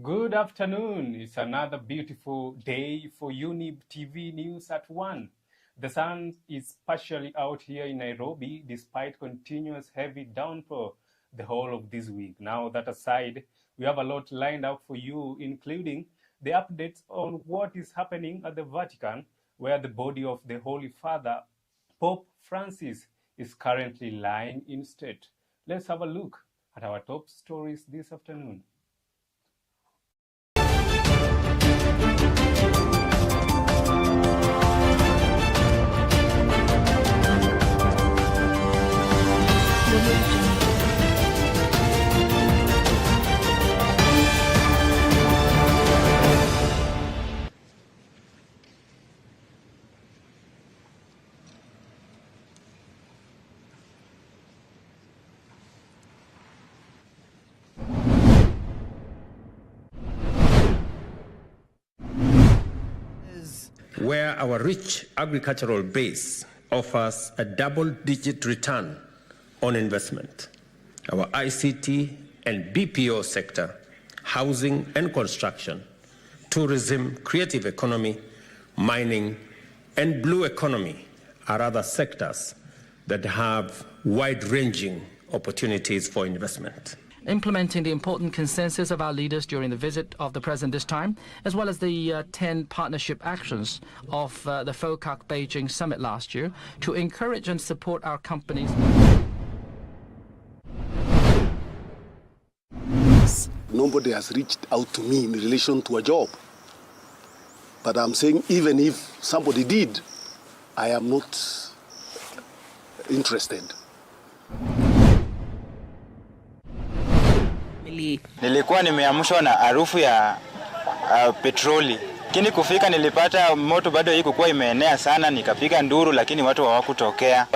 Good afternoon. It's another beautiful day for Younib TV News at 1. The sun is partially out here in Nairobi despite continuous heavy downpour the whole of this week. Now, that aside, we have a lot lined up for you, including the updates on what is happening at the Vatican, where the body of the Holy Father, Pope Francis, is currently lying in state. Let's have a look at our top stories this afternoon. Where our rich agricultural base offers a double-digit return on investment. Our ICT and BPO sector, housing and construction, tourism, creative economy, mining, and blue economy are other sectors that have wide-ranging opportunities for investment. Implementing the important consensus of our leaders during the visit of the President this time, as well as the 10 partnership actions of the FOCAC Beijing Summit last year to encourage and support our companies. Nobody has reached out to me in relation to a job. But I'm saying even if somebody did, I am not interested. Nilikuwa nimeamshwa na harufu ya petroli. Lakini kufika nilipata moto bado haikuwa imeenea sana, nikapiga nduru lakini watu hawakutokea.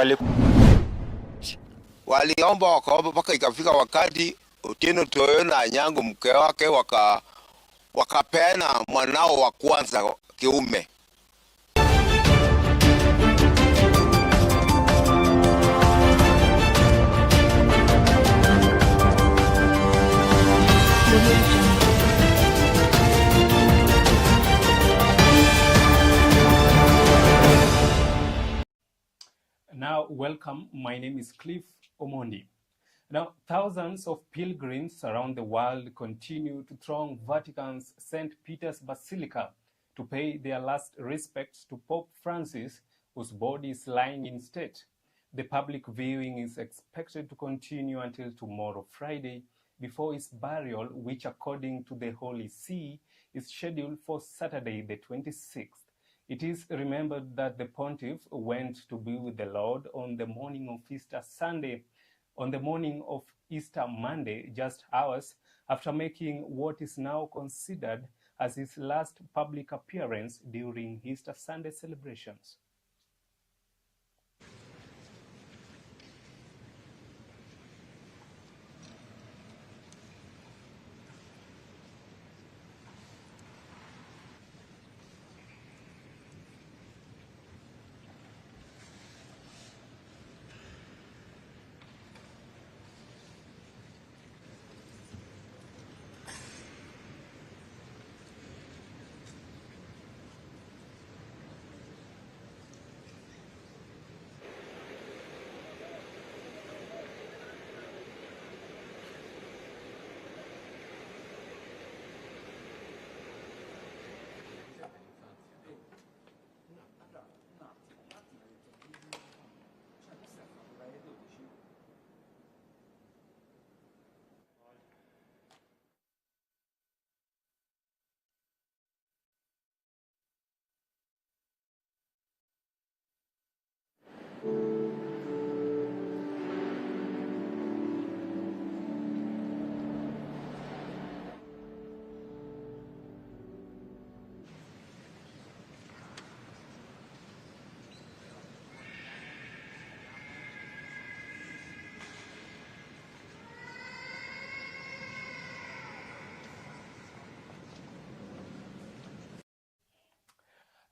Waliomba wakaomba mpaka ikafika wakati Otieno Toyo na Anyango mke wake wakapeana mwanao wa kwanza kiume. Now, welcome. My name is Cliff Omondi. Now, thousands of pilgrims around the world continue to throng Vatican's St. Peter's Basilica to pay their last respects to Pope Francis, whose body is lying in state. The public viewing is expected to continue until tomorrow, Friday, before his burial, which according to the Holy See is scheduled for Saturday, the 26th. It is remembered that the pontiff went to be with the Lord on the morning of Easter Sunday, on the morning of Easter Monday, just hours after making what is now considered as his last public appearance during Easter Sunday celebrations.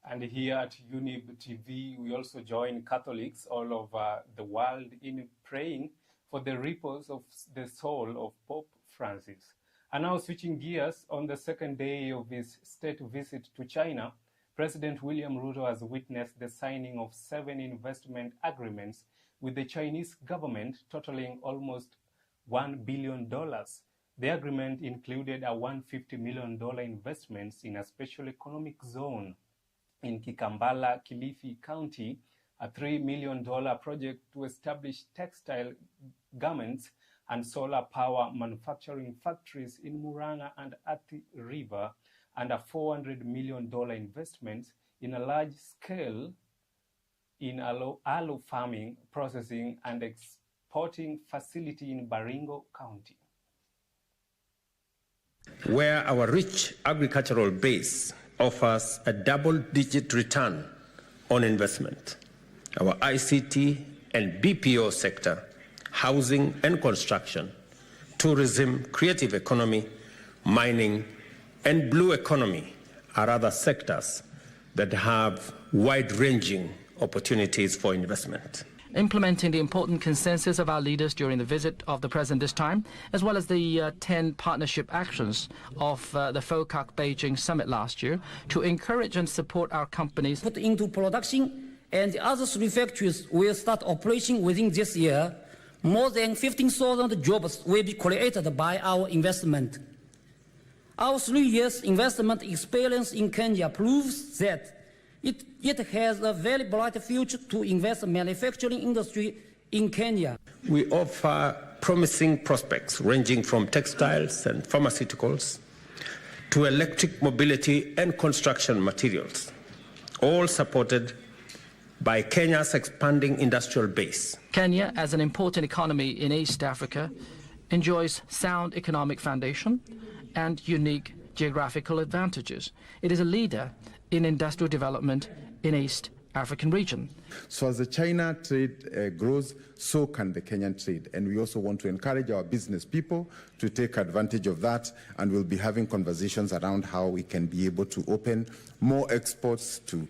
And here at Younib TV, we also join Catholics all over the world in praying for the repose of the soul of Pope Francis. And now switching gears, on the second day of his state visit to China, President William Ruto has witnessed the signing of 7 investment agreements with the Chinese government totaling almost $1 billion. The agreement included a $150 million investment in a special economic zone in Kikambala, Kilifi County, a $3 million project to establish textile garments and solar power manufacturing factories in Murang'a and Athi River, and a $400 million investment in a large-scale in aloe farming, processing, and exporting facility in Baringo County. Where our rich agricultural base offers a double-digit return on investment, our ICT and BPO sector, housing and construction, tourism, creative economy, mining, and blue economy are other sectors that have wide-ranging opportunities for investment. Implementing the important consensus of our leaders during the visit of the President this time, as well as the 10 partnership actions of the FOCAC Beijing Summit last year, to encourage and support our companies. Put into production, and the other 3 factories will start operating within this year. More than 15,000 jobs will be created by our investment. Our 3 years investment experience in Kenya proves that it has a very bright future to invest in manufacturing industry in Kenya. We offer promising prospects ranging from textiles and pharmaceuticals to electric mobility and construction materials, all supported by Kenya's expanding industrial base. Kenya, as an important economy in East Africa, enjoys sound economic foundation and unique geographical advantages. It is a leader in industrial development in East African region. So as the China trade grows, so can the Kenyan trade. And we also want to encourage our business people to take advantage of that, and we'll be having conversations around how we can be able to open more exports to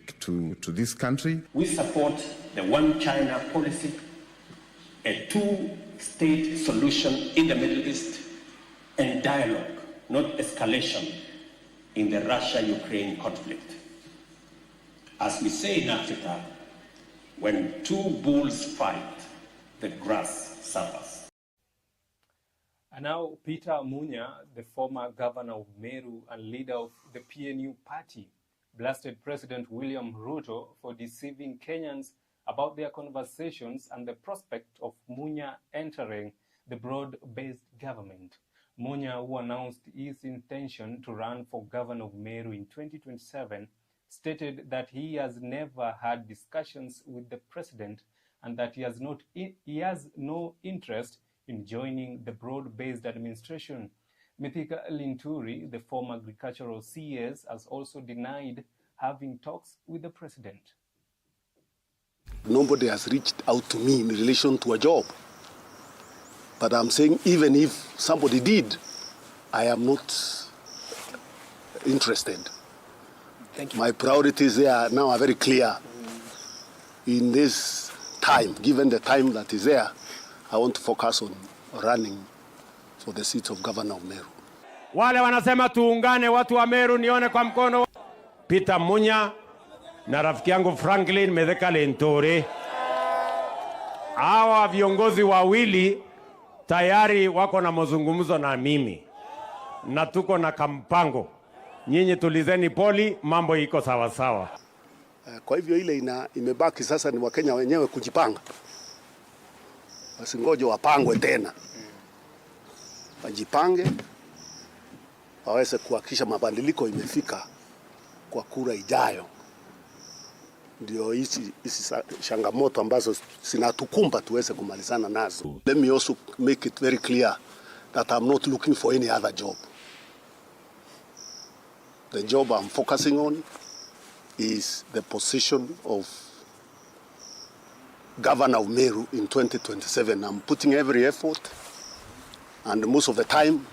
this country. We support the One China policy, a two-state solution in the Middle East, and dialogue, not escalation, in the Russia-Ukraine conflict. As we say in Africa, when 2 bulls fight, the grass suffers. And now Peter Munya, the former governor of Meru and leader of the PNU party, blasted President William Ruto for deceiving Kenyans about their conversations and the prospect of Munya entering the broad-based government. Munya, who announced his intention to run for governor of Meru in 2027, stated that he has never had discussions with the president and that he has no interest in joining the broad-based administration. Mithika Linturi, the former agricultural CS, has also denied having talks with the president. Nobody has reached out to me in relation to a job. But I'm saying even if somebody did, I am not interested. Thank you. My priorities there now are very clear. In this time, given the time that is there, I want to focus on running for the seat of governor of Meru. Wale wanasema tuungane watu wa Meru, nione kwa mkono. Peter Munya na rafiki yangu Franklin Metheka Linturi. Hawa viongozi wawili tayari wako na mazungumzo na mimi. Na tuko na kampango. Nyinyi tulizeni poli, mambo iko sawa sawa. Kwa hivyo ile imebaki sasa ni Wakenya wenyewe kujipanga. Wasingoje wapangwe tena. Wajipange, waweze kuhakikisha mabadiliko imefika kwa kura ijayo. Ndio hizi changamoto ambazo zinatukumba tuweze kumalizana nazo. Let me also make it very clear that I'm not looking for any other job. The job I'm focusing on is the position of Governor of Meru in 2027. I'm putting every effort and most of the time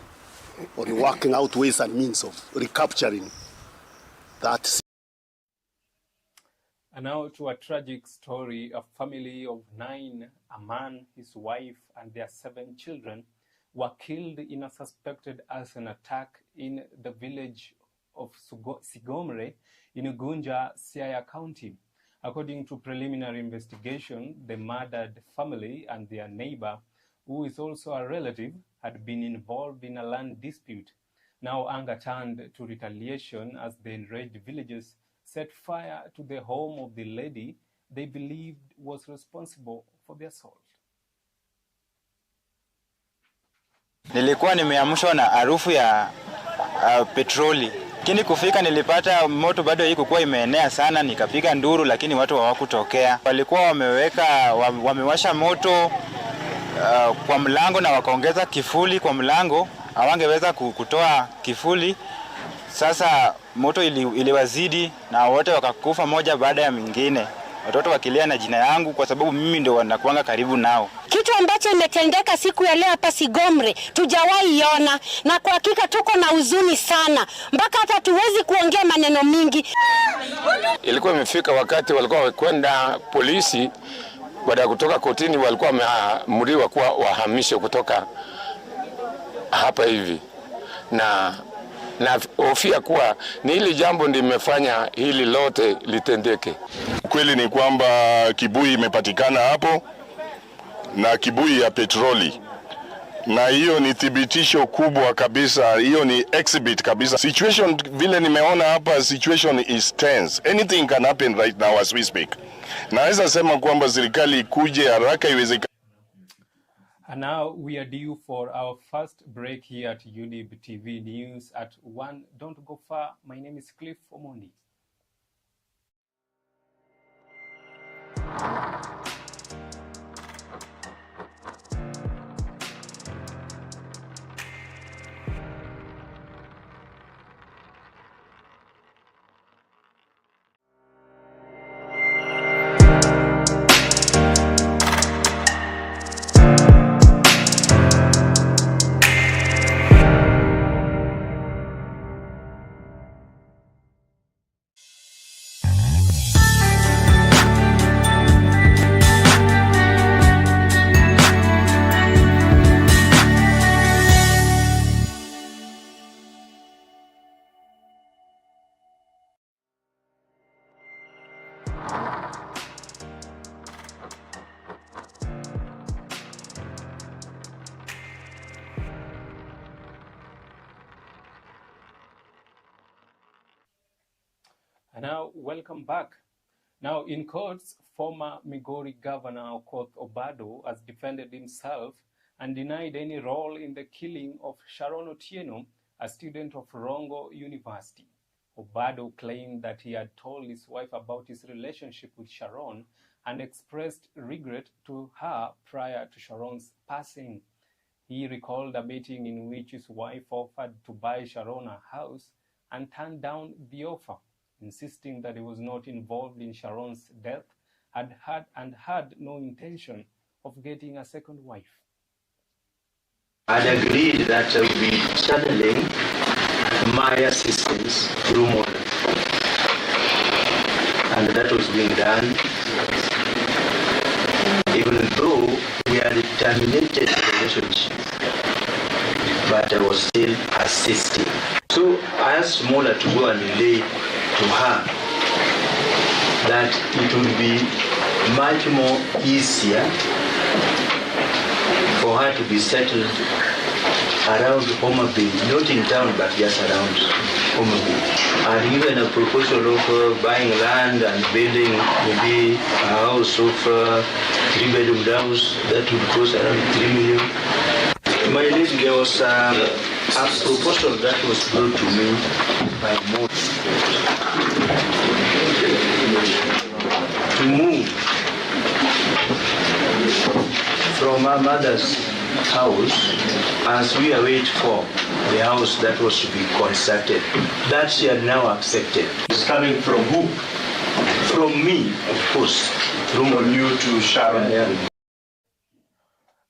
on working out ways and means of recapturing that. And now to a tragic story. A family of 9, a man, his wife, and their 7 children, were killed in a suspected arson attack in the village of Sigomre in Ugunja, Siaya County. According to preliminary investigation, the murdered family and their neighbor, who is also a relative, had been involved in a land dispute. Now anger turned to retaliation as the enraged villagers set fire to the home of the lady they believed was responsible for the assault. Nilikuwa nimeamshwa na harufu ya petroli. Lakini kufika nilipata moto bado haikuwa imeenea sana, nikapiga nduru lakini watu hawakutokea. Walikuwa wamewasha moto kwa mlango na wakaongeza kifuli kwa mlango, hawangeweza kutoa kifuli. Sasa moto iliwazidi na wote wakakufa moja baada ya mwingine. Watoto wakilia na jina yangu kwa sababu mimi ndio wanakuanga karibu nao. Kitu ambacho imetendeka siku ya leo hapa Sigomre tujawahi iona, na kwa hakika tuko na huzuni sana mpaka hata tuwezi kuongea maneno mingi. Ilikuwa imefika wakati walikuwa kwenda polisi, baada ya kutoka kotini walikuwa wameamriwa kuwa wahamishe kutoka hapa hivi, na hofia kuwa ni hili jambo ndio limefanya hili lote litendeke. Kweli ni kwamba kibui imepatikana hapo na kibui ya petroli, na hiyo ni thibitisho kubwa kabisa, hiyo ni exhibit kabisa. Situation vile nimeona hapa, situation is tense. Anything can happen right now as we speak. Naweza sema kwamba serikali ikuje haraka iwezekane. And now we are due for our first break here at Younib TV News at 1. Don't go far. My name is Cliff Omondi. And now, welcome back. Now, in courts, former Migori Governor Okoth Obado has defended himself and denied any role in the killing of Sharon Otieno, a student of Rongo University. Obado claimed that he had told his wife about his relationship with Sharon and expressed regret to her prior to Sharon's passing. He recalled a meeting in which his wife offered to buy Sharon a house and turned down the offer, insisting that he was not involved in Sharon's death and had no intention of getting a second wife. I agreed that I would be channeling my assistance through Mona, and that was being done, even though we had terminated the relationship, but I was still assisting. So I asked Mona to go and relay to her that it would be much more easier for her to be settled around Homa Bay, not in town but just around Homa Bay. And even a proposal of buying land and building maybe a house of 3-bedroom house that would cost around 3 million. My lady, there was a proposal that was brought to me by Mo to move from our mother's house as we await for the house that was to be constructed. That she had now accepted. It's coming from who? From me, of course. From you to Sharon. Yeah.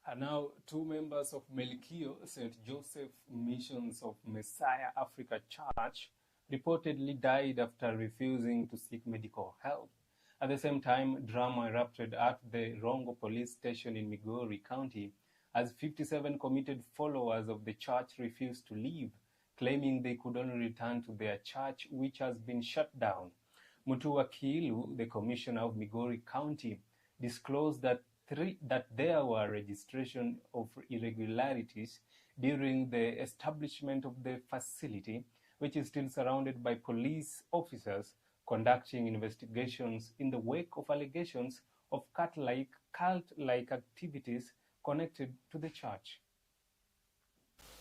And now, two members of Melkio St. Joseph Missions of Messiah Africa Church reportedly died after refusing to seek medical help. At the same time, drama erupted at the Rongo police station in Migori County as 57 committed followers of the church refused to leave, claiming they could only return to their church, which has been shut down. Mutua, the commissioner of Migori County, disclosed that there were registration of irregularities during the establishment of the facility, which is still surrounded by police officers conducting investigations in the wake of allegations of cult-like activities connected to the church.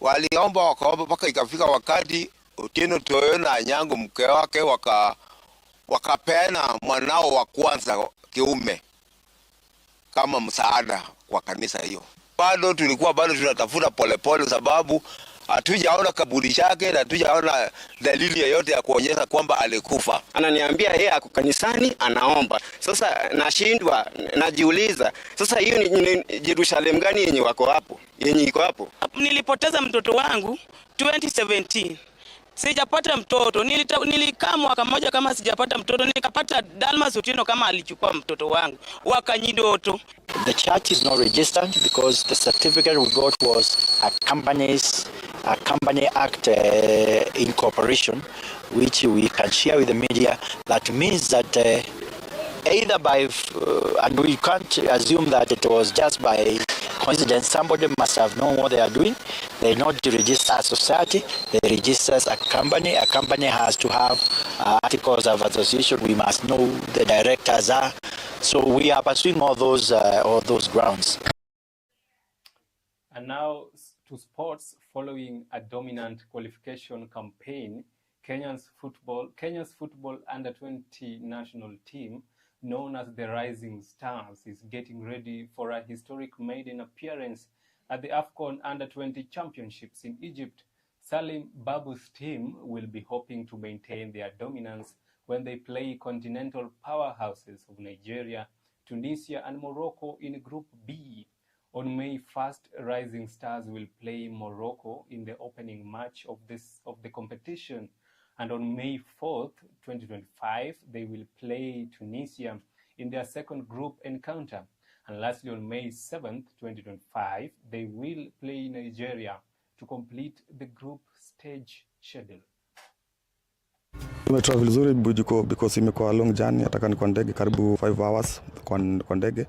Waliomba wakaomba mpaka ikafika wakati Otieno Toyo na Anyango mke wake wakapeana mwanao wa kwanza kiume kama msaada kwa kanisa hiyo. Bado tulikuwa tunatafuta polepole sababu hatujaona kaburi chake na hatujaona dalili yoyote ya kuonyesha kwamba alikufa. Ananiambia yeye ako kanisani anaomba. Sasa nashindwa, najiuliza. Sasa hiyo ni Jerusalem gani yenye wako hapo? Yenye iko hapo? Nilipoteza mtoto wangu 2017. Sijapata mtoto. Nilikaa mwaka mmoja kama sijapata mtoto. Nikapata Dalmas Otieno kama alichukua mtoto wangu. Wakanyidoto. The church is not registered because the certificate we got was a company act incorporation, which we can share with the media. That means that either by, and we can't assume that it was just by coincidence, somebody must have known what they are doing. They not register as society, they register as a company. A company has to have articles of association. We must know the directors are. So we are pursuing all those grounds. And now to sports. Following a dominant qualification campaign, Kenya's football under-20 national team, known as the Rising Stars, is getting ready for a historic maiden appearance at the AFCON under-20 championships in Egypt. Salim Babu's team will be hoping to maintain their dominance when they play continental powerhouses of Nigeria, Tunisia, and Morocco in Group B. On May 1st, Rising Stars will play Morocco in the opening match of the competition. And on May 4th, 2025, they will play Tunisia in their second group encounter. And lastly, on May 7th, 2025, they will play Nigeria to complete the group stage schedule. Tumetravel vizuri because imekuwa long journey, ataka ni kwa ndege karibu 5 hours kwa ndege.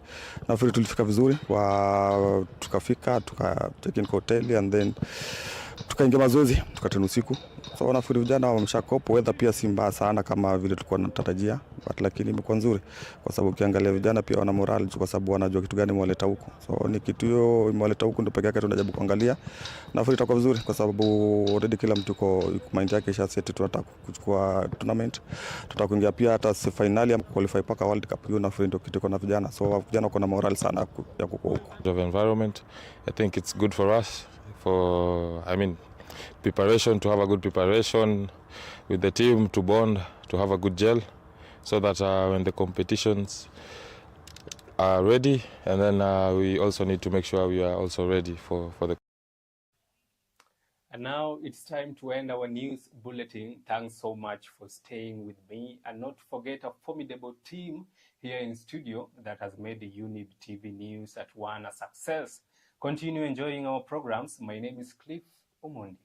Nafikiri tulifika vizuri, tukafika, check in hotel and then tukaingia mazoezi, tukatena usiku. So nafikiri vijana wameshakopa, weather pia si mbaya sana kama vile tulikuwa tunatarajia, lakini imekuwa nzuri kwa sababu ukiangalia vijana pia wana morale kwa sababu wanajua kitu gani mwaleta huko. So ni kitu hiyo mwaleta huko ndio pekee yake tunajaribu kuangalia. Nafikiri itakuwa vizuri kwa sababu already kila mtu yuko mind yake isha set, tunataka kuchukua tournament. Tunataka kuingia pia hata finali ya qualify paka World Cup. Hiyo nafikiri ndio kitu kuna vijana. So vijana wako na morale sana ya kuko huko. The environment, I think it's good for us preparation, to have a good preparation with the team, to bond, to have a good gel, so that when the competitions are ready, and then we also need to make sure we are also ready for the. And now it's time to end our news bulletin. Thanks so much for staying with me, and not forget a formidable team here in studio that has made the Younib TV News at 1 a success. Continue enjoying our programs. My name is Cliff Omondi.